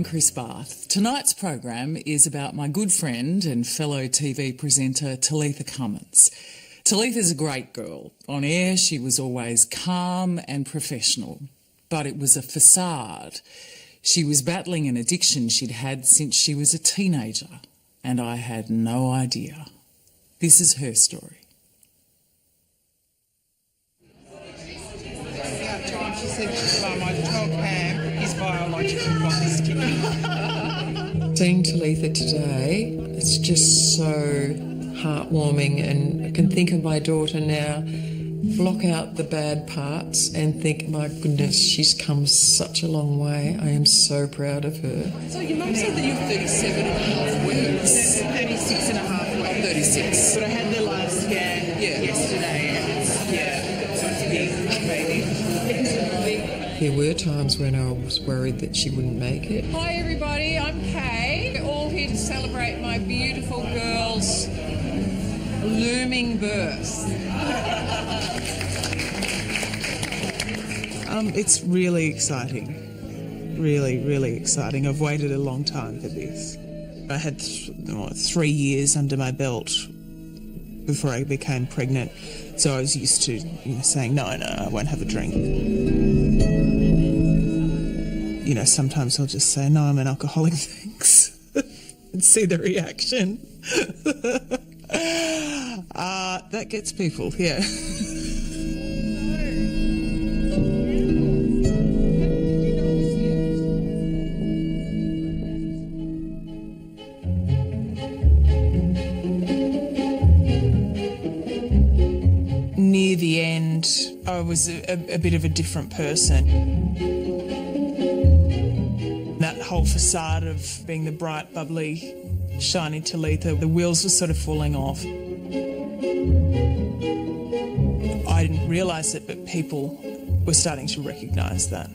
I'm Chris Barth. Tonight's program is about my good friend and fellow TV presenter Talitha Cummins. Talitha's a great girl. On air, she was always calm and professional, but it was a facade. She was battling an addiction she'd had since she was a teenager, and I had no idea. This is her story. She said, my dog Pam, his biological clock is ticking. Seeing Talitha today, it's just so heartwarming, and I can think of my daughter now, block out the bad parts and think, my goodness, she's come such a long way. I am so proud of her. So your mum said that you're 37 and a half weeks. 36 and a half weeks. 36. But I had the last scan yesterday, and so it's a big baby. There were times when I was worried that she wouldn't make it. Hi everybody, I'm Kay. We're all here to celebrate my beautiful girl's looming birth. It's really exciting. Really, really exciting. I've waited a long time for this. I had 3 years under my belt before I became pregnant, so I was used to saying, no, I won't have a drink. Sometimes I'll just say, no, I'm an alcoholic, thanks, and see the reaction. That gets people, yeah. Near the end, I was a bit of a different person. That whole facade of being the bright, bubbly, shiny Talitha, the wheels were sort of falling off. I didn't realise it, but people were starting to recognise that.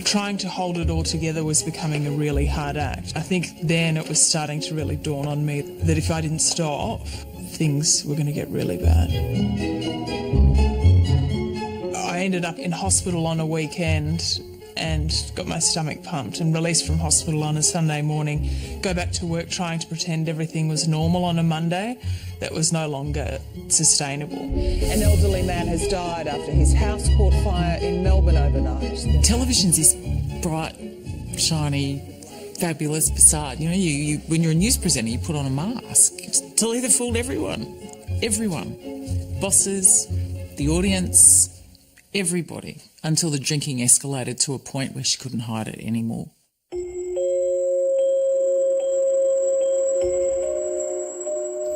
Trying to hold it all together was becoming a really hard act. I think then it was starting to really dawn on me that if I didn't stop, things were going to get really bad. I ended up in hospital on a weekend and got my stomach pumped and released from hospital on a Sunday morning, go back to work trying to pretend everything was normal on a Monday. That was no longer sustainable. An elderly man has died after his house caught fire in Melbourne overnight. Television's this bright, shiny, fabulous facade. You when you're a news presenter, you put on a mask. Talitha fooled everyone. Everyone. Bosses, the audience, everybody, until the drinking escalated to a point where she couldn't hide it anymore.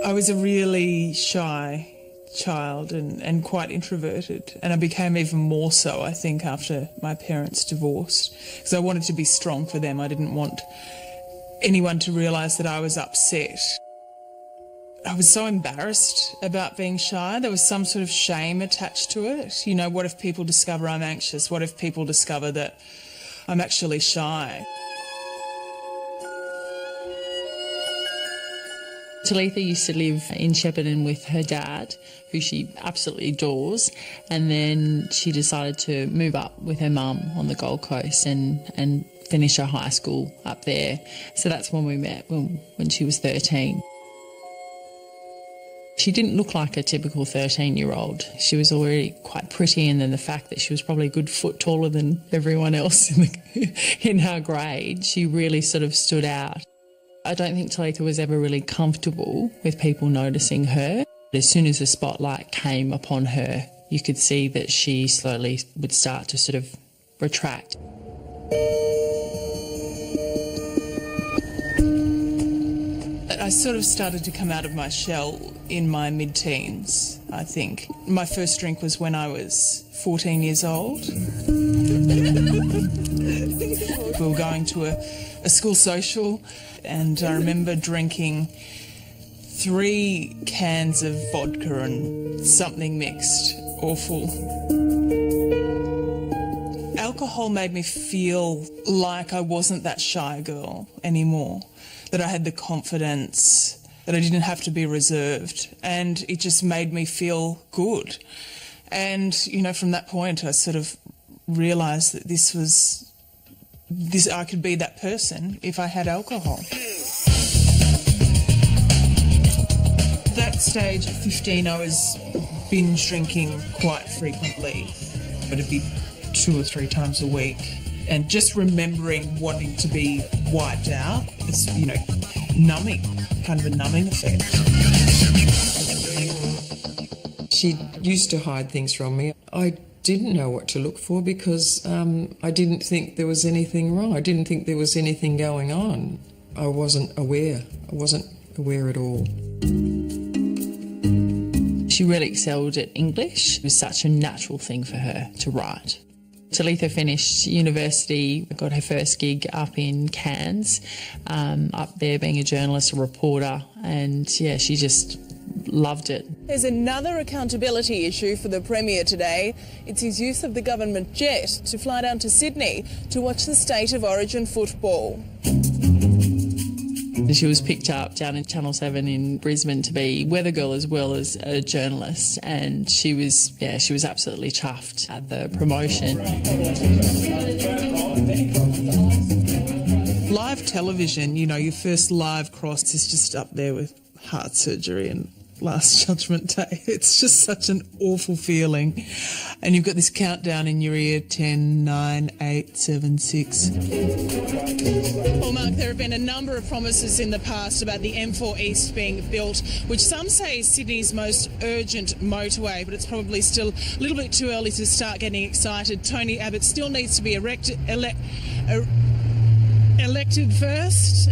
I was a really shy child and quite introverted, and I became even more so, I think, after my parents divorced, because I wanted to be strong for them. I didn't want anyone to realise that I was upset. I was so embarrassed about being shy. There was some sort of shame attached to it. What if people discover I'm anxious? What if people discover that I'm actually shy? Talitha used to live in Shepparton with her dad, who she absolutely adores, and then she decided to move up with her mum on the Gold Coast and finish her high school up there. So that's when we met, when she was 13. She didn't look like a typical 13-year-old. She was already quite pretty, and then the fact that she was probably a good foot taller than everyone else in her grade, she really sort of stood out. I don't think Talitha was ever really comfortable with people noticing her. As soon as the spotlight came upon her, you could see that she slowly would start to sort of retract. I sort of started to come out of my shell in my mid-teens, I think. My first drink was when I was 14 years old. We were going to a school social, and I remember drinking 3 cans of vodka and something mixed. Awful. Alcohol made me feel like I wasn't that shy girl anymore, that I had the confidence, that I didn't have to be reserved, and it just made me feel good. And, from that point I sort of realised that this was I could be that person if I had alcohol. At that stage, at 15, I was binge drinking quite frequently. It'd be 2 or 3 times a week. And just remembering wanting to be wiped out, it's, numbing, kind of a numbing effect. She used to hide things from me. I didn't know what to look for because I didn't think there was anything wrong. I didn't think there was anything going on. I wasn't aware. I wasn't aware at all. She really excelled at English. It was such a natural thing for her to write. Talitha finished university, got her first gig up in Cairns, up there being a journalist, a reporter, and she just loved it. There's another accountability issue for the Premier today. It's his use of the government jet to fly down to Sydney to watch the State of Origin football. She was picked up down in Channel 7 in Brisbane to be weather girl as well as a journalist, and she was absolutely chuffed at the promotion. Live television, your first live cross is just up there with heart surgery and Last Judgment Day. It's just such an awful feeling. And you've got this countdown in your ear, 10, 9, 8, 7, 6. Well, Mark, there have been a number of promises in the past about the M4 East being built, which some say is Sydney's most urgent motorway, but it's probably still a little bit too early to start getting excited. Tony Abbott still needs to be elected first.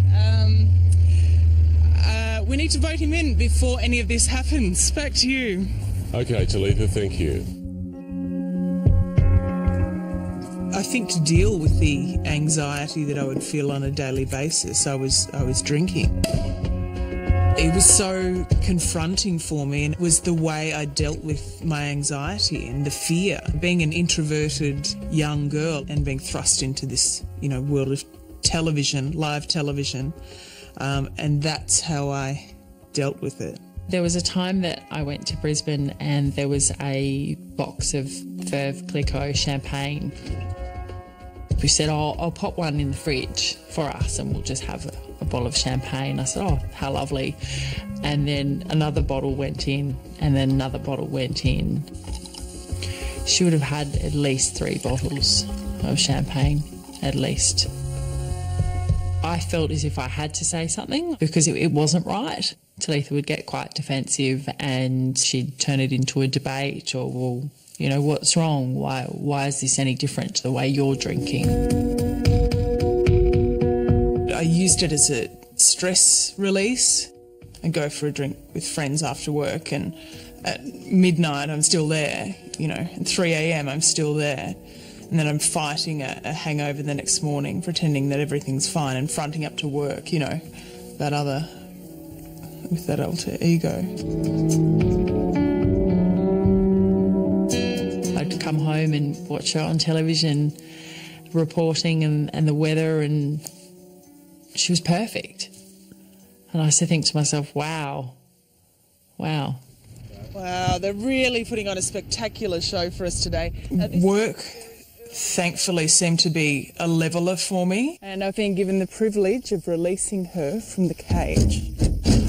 We need to vote him in before any of this happens. Back to you. Okay, Talitha, thank you. I think to deal with the anxiety that I would feel on a daily basis, I was drinking. It was so confronting for me, and it was the way I dealt with my anxiety and the fear. Being an introverted young girl and being thrust into this, world of television, live television, and that's how I dealt with it. There was a time that I went to Brisbane and there was a box of Veuve Clicquot champagne. We said, I'll pop one in the fridge for us and we'll just have a bottle of champagne. I said, oh, how lovely. And then another bottle went in and then another bottle went in. She would have had at least 3 bottles of champagne, at least. I felt as if I had to say something because it wasn't right. Talitha would get quite defensive and she'd turn it into a debate or, well, what's wrong? Why is this any different to the way you're drinking? I used it as a stress release. I'd go for a drink with friends after work and at midnight I'm still there, at 3 a.m. I'm still there. And then I'm fighting a hangover the next morning, pretending that everything's fine and fronting up to work, with that alter ego. I'd come home and watch her on television reporting and the weather, and she was perfect. And I used to think to myself, wow. Wow, they're really putting on a spectacular show for us today. Work, thankfully, seemed to be a leveller for me. And I've been given the privilege of releasing her from the cage.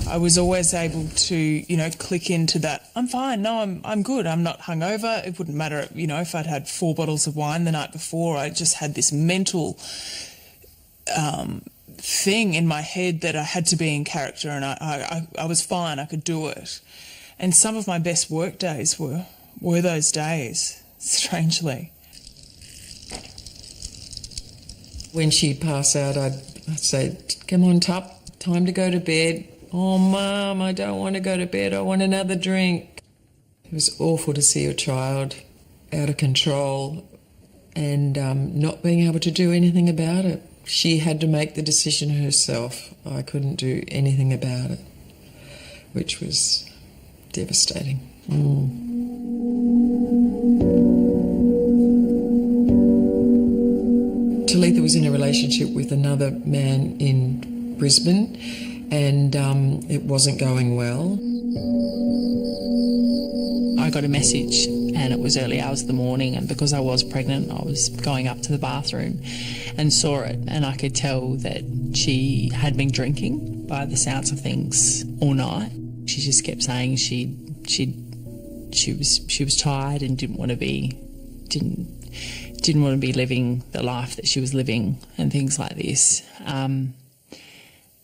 I was always able to, click into that. I'm fine. No, I'm good. I'm not hungover. It wouldn't matter, if I'd had 4 bottles of wine the night before. I just had this mental thing in my head that I had to be in character, and I was fine. I could do it. And some of my best work days were those days, strangely. When she'd pass out, I'd say, come on, Tup, time to go to bed. Oh, Mum, I don't want to go to bed. I want another drink. It was awful to see your child out of control and not being able to do anything about it. She had to make the decision herself. I couldn't do anything about it, which was devastating. Talitha was in a relationship with another man in Brisbane, and it wasn't going well. I got a message and it was early hours of the morning, and because I was pregnant, I was going up to the bathroom and saw it, and I could tell that she had been drinking by the sounds of things all night. She just kept saying she was tired and didn't want to be living the life that she was living and things like this. And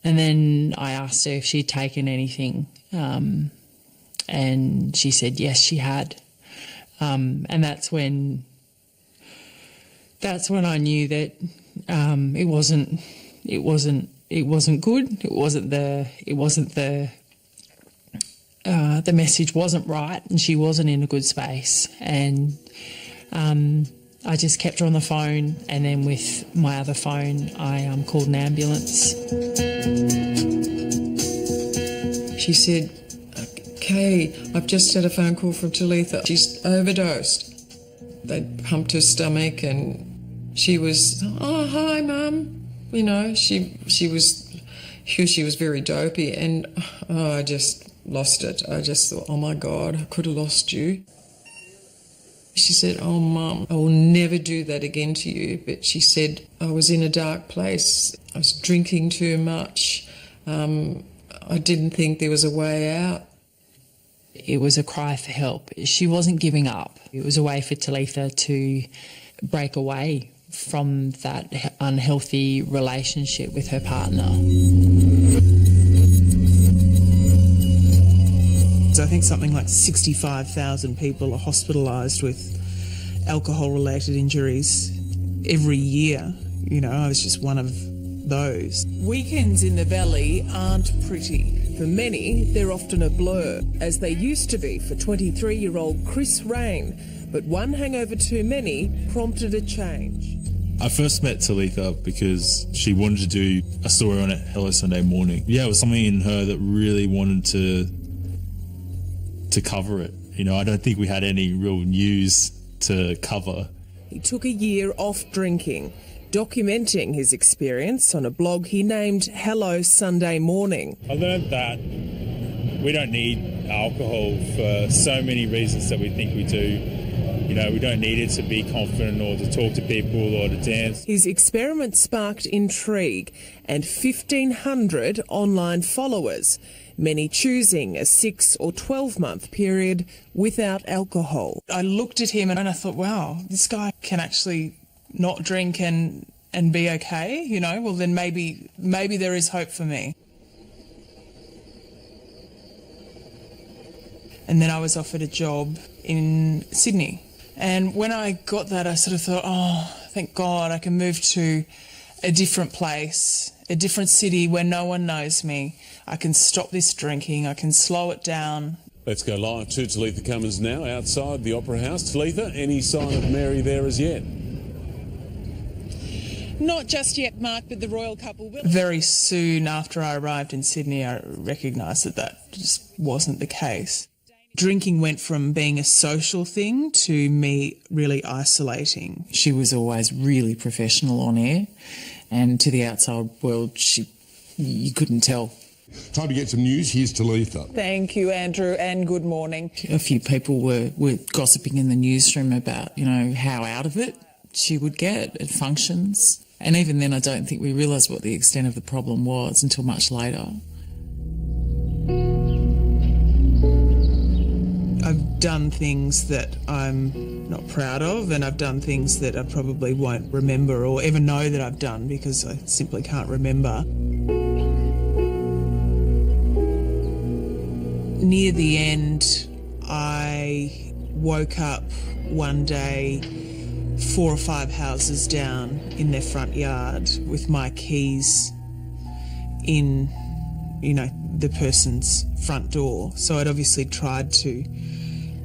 then I asked her if she'd taken anything, and she said yes, she had. And that's when I knew that it wasn't good. The message wasn't right, and she wasn't in a good space. And I just kept her on the phone, and then with my other phone, I called an ambulance. She said, "Kay, I've just had a phone call from Talitha. She's overdosed." They pumped her stomach, and she was, "Oh, hi, Mum." You know, she was very dopey, and I just lost it. I just thought, oh my God, I could have lost you. She said, "Oh, Mum, I will never do that again to you." But she said, I was in a dark place. I was drinking too much. I didn't think there was a way out. It was a cry for help. She wasn't giving up. It was a way for Talitha to break away from that unhealthy relationship with her partner. So I think something like 65,000 people are hospitalised with alcohol-related injuries every year. You know, I was just one of those. Weekends in the valley aren't pretty. For many, they're often a blur, as they used to be for 23-year-old Chris Rain. But one hangover too many prompted a change. I first met Talitha because she wanted to do a story on it, Hello Sunday Morning. Yeah, it was something in her that really wanted to cover it. You know, I don't think we had any real news to cover. He took a year off drinking, documenting his experience on a blog he named Hello Sunday Morning. I learned that we don't need alcohol for so many reasons that we think we do. You know, we don't need it to be confident or to talk to people or to dance. His experiment sparked intrigue and 1,500 online followers, many choosing a 6 or 12-month period without alcohol. I looked at him and I thought, wow, this guy can actually not drink and be okay, you know, well then maybe there is hope for me. And then I was offered a job in Sydney. And when I got that, I sort of thought, oh, thank God I can move to a different place, a different city where no one knows me. I can stop this drinking, I can slow it down. Let's go live to Talitha Cummins now outside the Opera House. Talitha, any sign of Mary there as yet? Not just yet, Mark, but the royal couple will. Very soon after I arrived in Sydney, I recognised that just wasn't the case. Drinking went from being a social thing to me really isolating. She was always really professional on air, and to the outside world, you couldn't tell. Time to get some news. Here's Talitha. Thank you, Andrew, and good morning. A few people were gossiping in the newsroom about, you know, how out of it she would get at functions. And even then, I don't think we realised what the extent of the problem was until much later. I've done things that I'm not proud of, and I've done things that I probably won't remember or ever know that I've done because I simply can't remember. Near the end, I woke up one day 4 or 5 houses down in their front yard with my keys in, you know, the person's front door. So I'd obviously tried to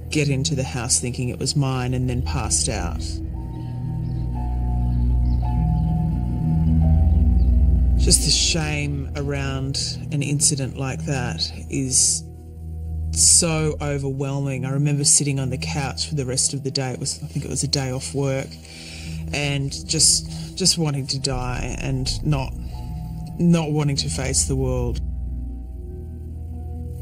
get into the house thinking it was mine and then passed out. Just the shame around an incident like that is so overwhelming. I remember sitting on the couch for the rest of the day. I think it was a day off work, and just wanting to die and not wanting to face the world.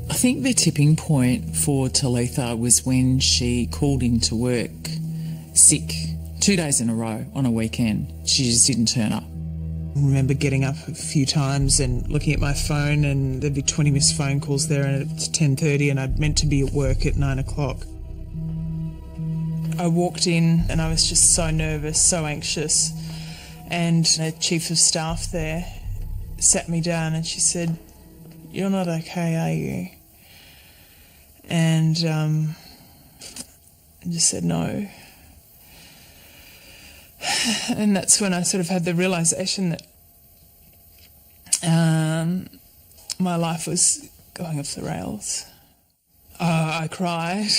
I think the tipping point for Talitha was when she called into work sick 2 days in a row on a weekend. She just didn't turn up. I remember getting up a few times and looking at my phone, and there'd be 20 missed phone calls there, and it's 10:30 and I'd meant to be at work at 9 o'clock. I walked in and I was just so nervous, so anxious, and the chief of staff there sat me down and she said, "You're not okay, are you?" And I just said no. And that's when I sort of had the realisation that my life was going off the rails. I cried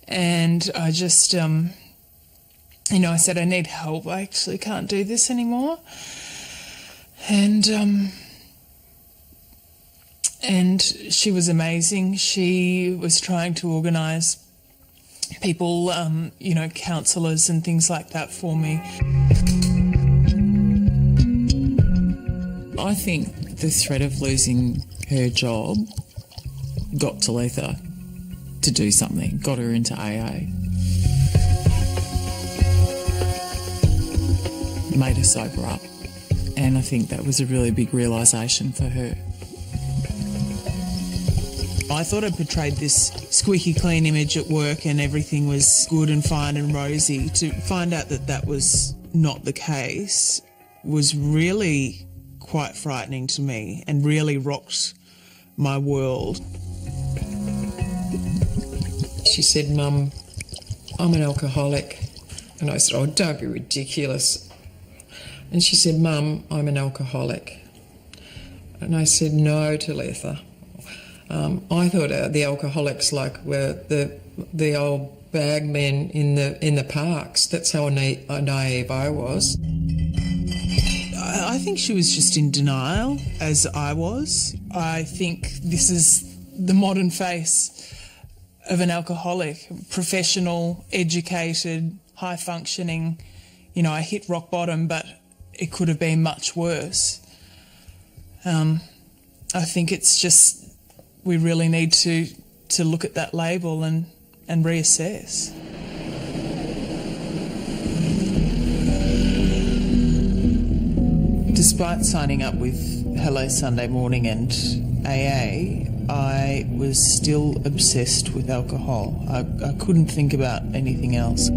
and I just, I said, "I need help. I actually can't do this anymore." And she was amazing. She was trying to organise people, counsellors and things like that for me. I think the threat of losing her job got Talitha to do something, got her into AA. Made her sober up. And I think that was a really big realisation for her. I thought I portrayed this squeaky clean image at work and everything was good and fine and rosy. To find out that that was not the case was really quite frightening to me and really rocked my world. She said, "Mum, I'm an alcoholic." And I said, "Oh, don't be ridiculous." And she said, "Mum, I'm an alcoholic." And I said, "No, Talitha. I thought the alcoholics were the old bag men in the parks. That's how naive I was." I think she was just in denial, as I was. I think this is the modern face of an alcoholic, professional, educated, high functioning. I hit rock bottom, but it could have been much worse. I think it's just we really need to look at that label and reassess. Despite signing up with Hello Sunday Morning and AA, I was still obsessed with alcohol. I couldn't think about anything else.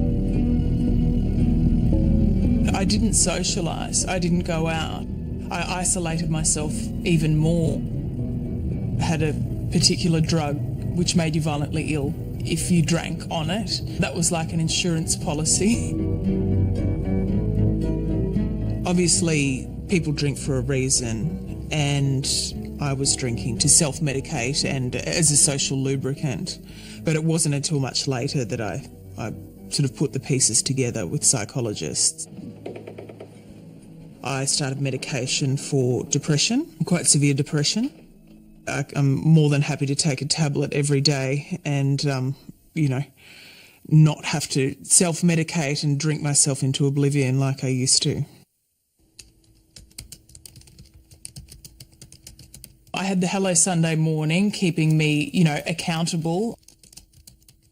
I didn't socialise. I didn't go out. I isolated myself even more. I had a particular drug which made you violently ill if you drank on it. That was like an insurance policy. Obviously, people drink for a reason, and I was drinking to self-medicate and as a social lubricant. But it wasn't until much later that I sort of put the pieces together with psychologists. I started medication for depression, quite severe depression. I'm more than happy to take a tablet every day and, not have to self-medicate and drink myself into oblivion like I used to. I had the Hello Sunday Morning keeping me, accountable.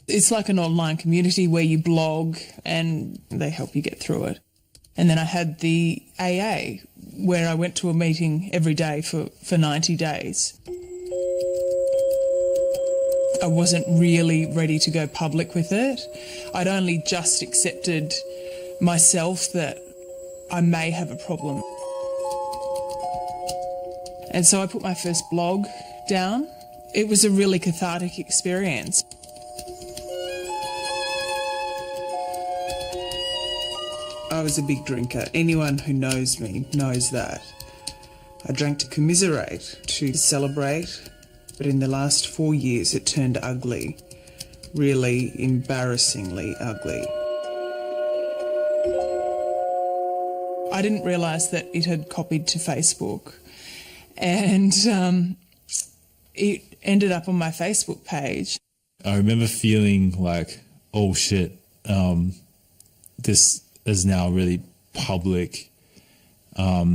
It's like an online community where you blog and they help you get through it. And then I had the AA where I went to a meeting every day for 90 days. I wasn't really ready to go public with it. I'd only just accepted myself that I may have a problem. And so I put my first blog down. It was a really cathartic experience. I was a big drinker. Anyone who knows me knows that. I drank to commiserate, to celebrate, but in the last 4 years it turned ugly, really embarrassingly ugly. I didn't realise that it had copied to Facebook, and it ended up on my Facebook page. I remember feeling like, oh shit, this is now really public. I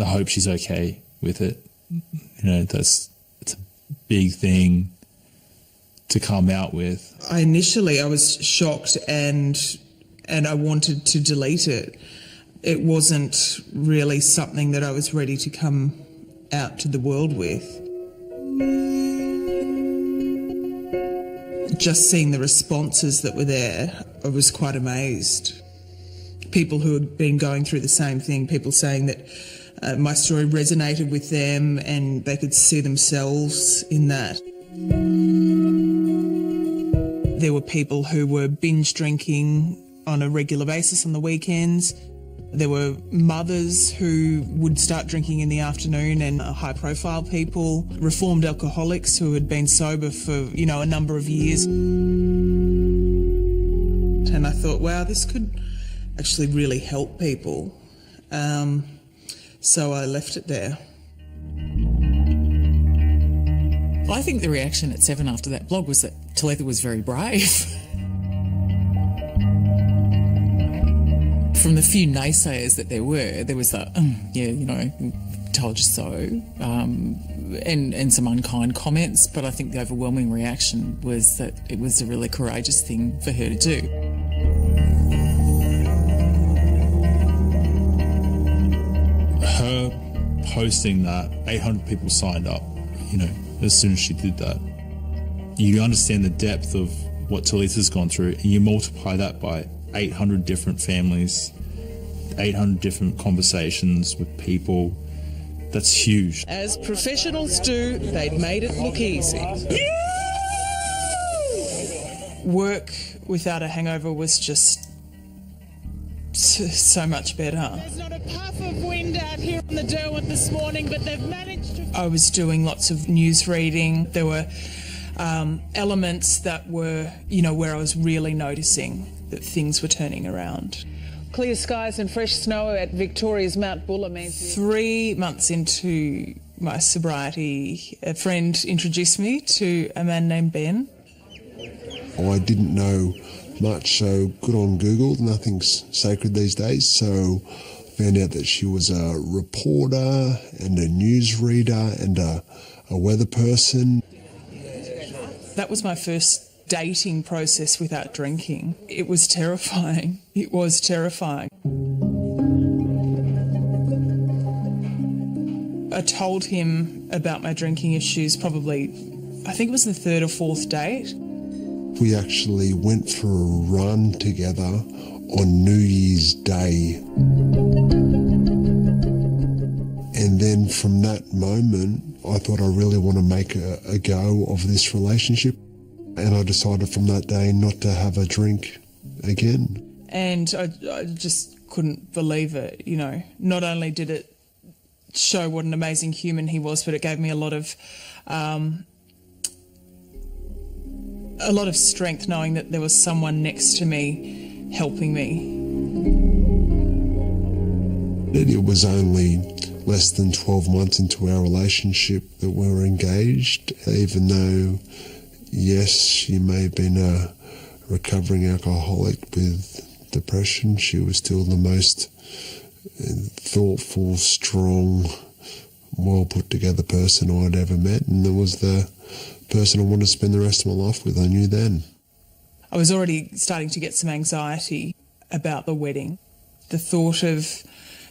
hope she's okay with it. It's a big thing to come out with. Initially I was shocked and I wanted to delete it. It wasn't really something that I was ready to come out to the world with. Just seeing the responses that were there, I was quite amazed. People who had been going through the same thing, people saying that my story resonated with them and they could see themselves in that. There were people who were binge drinking on a regular basis on the weekends. There were mothers who would start drinking in the afternoon, and high-profile people, reformed alcoholics who had been sober for, a number of years. And I thought, wow, this could actually really help people. So I left it there. I think the reaction at 7 after that blog was that Talitha was very brave. From the few naysayers that there was that, told you so, and some unkind comments, but I think the overwhelming reaction was that it was a really courageous thing for her to do. Her posting that, 800 people signed up, as soon as she did that. You understand the depth of what Talitha's gone through, and you multiply that by 800 different families, 800 different conversations with people. That's huge. As professionals do, they'd made it look easy. Work without a hangover was just so much better. There's not a puff of wind out here on the Derwent this morning, but they've managed to... I was doing lots of news reading. There were elements that were, where I was really noticing that things were turning around. Clear skies and fresh snow at Victoria's Mount Buller means... 3 months into my sobriety, a friend introduced me to a man named Ben. I didn't know much, so good on Google. Nothing's sacred these days, so found out that she was a reporter and a newsreader and a weather person. That was my first dating process without drinking. It was terrifying. It was terrifying. I told him about my drinking issues probably, I think it was the 3rd or 4th date. We actually went for a run together on New Year's Day. And then from that moment, I thought I really want to make a go of this relationship. And I decided from that day not to have a drink again. And I just couldn't believe it, Not only did it show what an amazing human he was, but it gave me a lot of strength knowing that there was someone next to me helping me. It was only less than 12 months into our relationship that we were engaged, even though, yes, she may have been a recovering alcoholic with depression. She was still the most thoughtful, strong, well put together person I'd ever met, and it was the person I wanted to spend the rest of my life with. I knew then. I was already starting to get some anxiety about the wedding. The thought of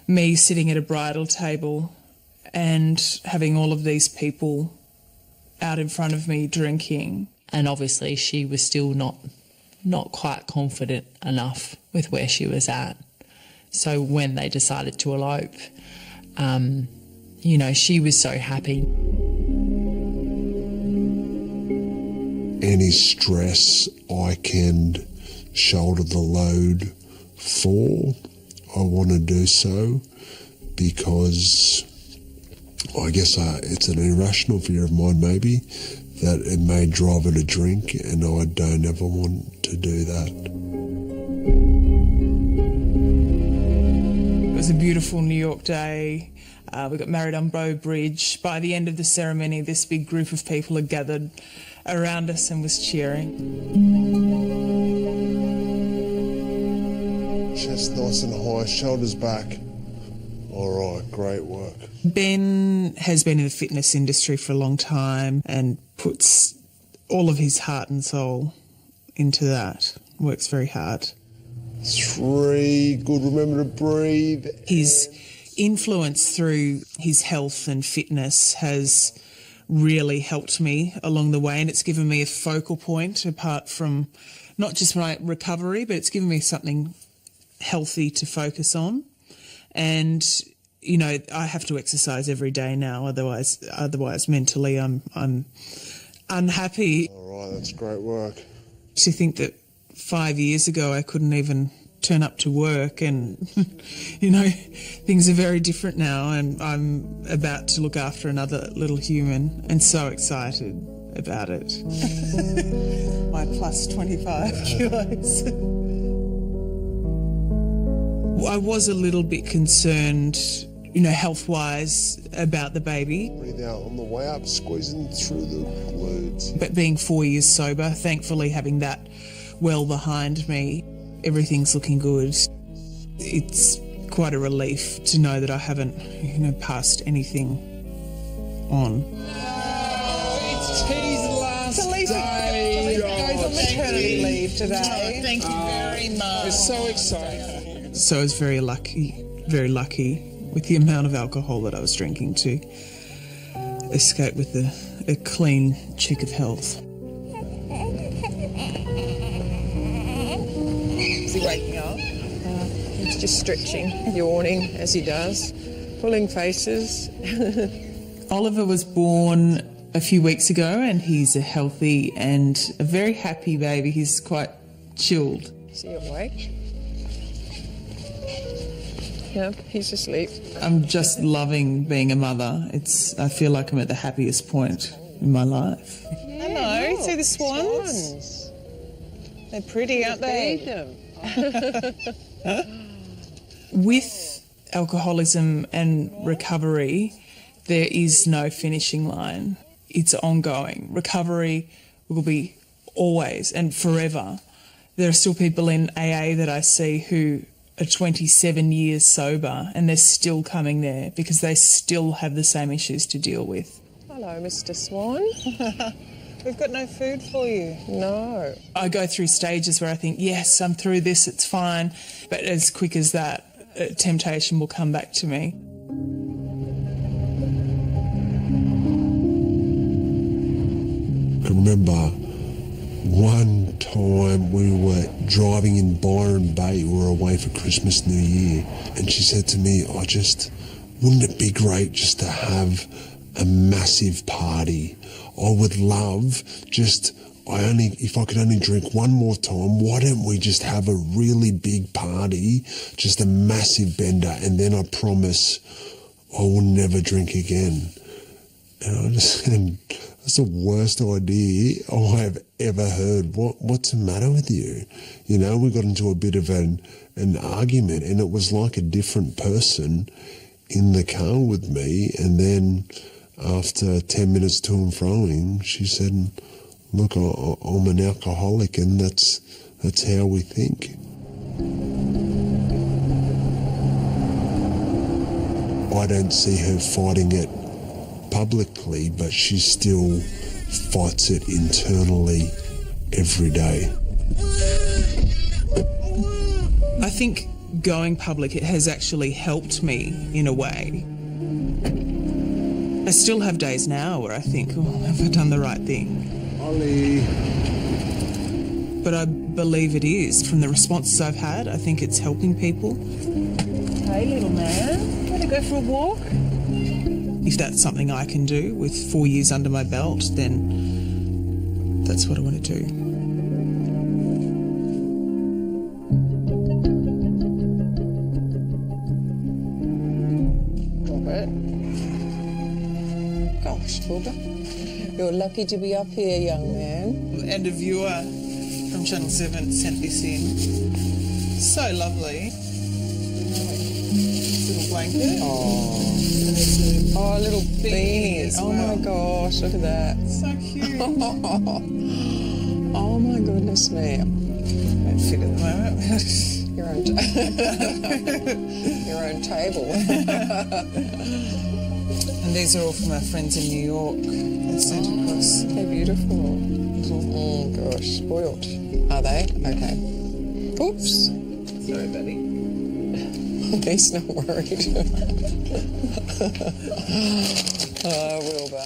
me sitting at a bridal table and having all of these people out in front of me drinking. And obviously she was still not quite confident enough with where she was at. So when they decided to elope, she was so happy. Any stress I can shoulder the load for, I want to do so, because I guess it's an irrational fear of mine maybe, that it may drive her to drink, and I don't ever want to do that. It was a beautiful New York day. We got married on Bow Bridge. By the end of the ceremony, this big group of people had gathered around us and was cheering. Chest nice and high, shoulders back. All right, great work. Ben has been in the fitness industry for a long time and puts all of his heart and soul into that. Works very hard. 3, good, remember to breathe. His influence through his health and fitness has really helped me along the way, and it's given me a focal point apart from not just my recovery, but it's given me something healthy to focus on. And, you know, I have to exercise every day now, otherwise mentally I'm unhappy. All right, that's great work. To think that 5 years ago I couldn't even turn up to work, and, you know, things are very different now, and I'm about to look after another little human and so excited about it. My plus 25 kilos. I was a little bit concerned, you know, health-wise about the baby. Breathe out on the way up, squeezing through the glutes. But being 4 years sober, thankfully having that well behind me, everything's looking good. It's quite a relief to know that I haven't, you know, passed anything on. It's T's last day. Goes on maternity leave today. Thank you very much. We're so excited. So I was very lucky with the amount of alcohol that I was drinking to escape with a clean cheek of health. Is he waking up? He's just stretching, yawning as he does, pulling faces. Oliver was born a few weeks ago, and he's a healthy and a very happy baby. He's quite chilled. Is he awake? Yep, he's asleep. I'm just loving being a mother. I feel like I'm at the happiest point in my life. Hello, see the swans? They're pretty, aren't they? With alcoholism and recovery, there is no finishing line. It's ongoing. Recovery will be always and forever. There are still people in AA that I see who are 27 years sober, and they're still coming there because they still have the same issues to deal with. Hello, Mr. Swan. We've got no food for you. No. I go through stages where I think, yes, I'm through this, it's fine. But as quick as that, temptation will come back to me. I can remember one time we were driving in Byron Bay. We were away for Christmas, New Year, and she said to me, wouldn't it be great just to have a massive party? I would love if I could only drink one more time, why don't we just have a really big party, just a massive bender, and then I promise I will never drink again. And I just said, that's the worst idea I have ever heard. What's the matter with you? You know, we got into a bit of an argument, and it was like a different person in the car with me. And then after 10 minutes to and froing, she said, look, I'm an alcoholic, and that's how we think. I don't see her fighting it publicly, but she still fights it internally every day. I think going public, it has actually helped me in a way. I still have days now where I think, have I done the right thing? Ollie. But I believe it is. From the responses I've had, I think it's helping people. Hey, little man, want to go for a walk? If that's something I can do with 4 years under my belt, then that's what I want to do. Robert. Gosh, Robert. You're lucky to be up here, young man. And a viewer from Channel 7 sent this in. So lovely. Little blanket. Oh, a little beanie as well. Oh my gosh, look at that. So cute. Oh my goodness me. Don't fit at the moment. Your own table. And these are all from our friends in New York. They sent across. They're beautiful. Oh gosh, spoilt. Are they? Okay. Oops. Sorry, buddy. He's not worried. Wilbur.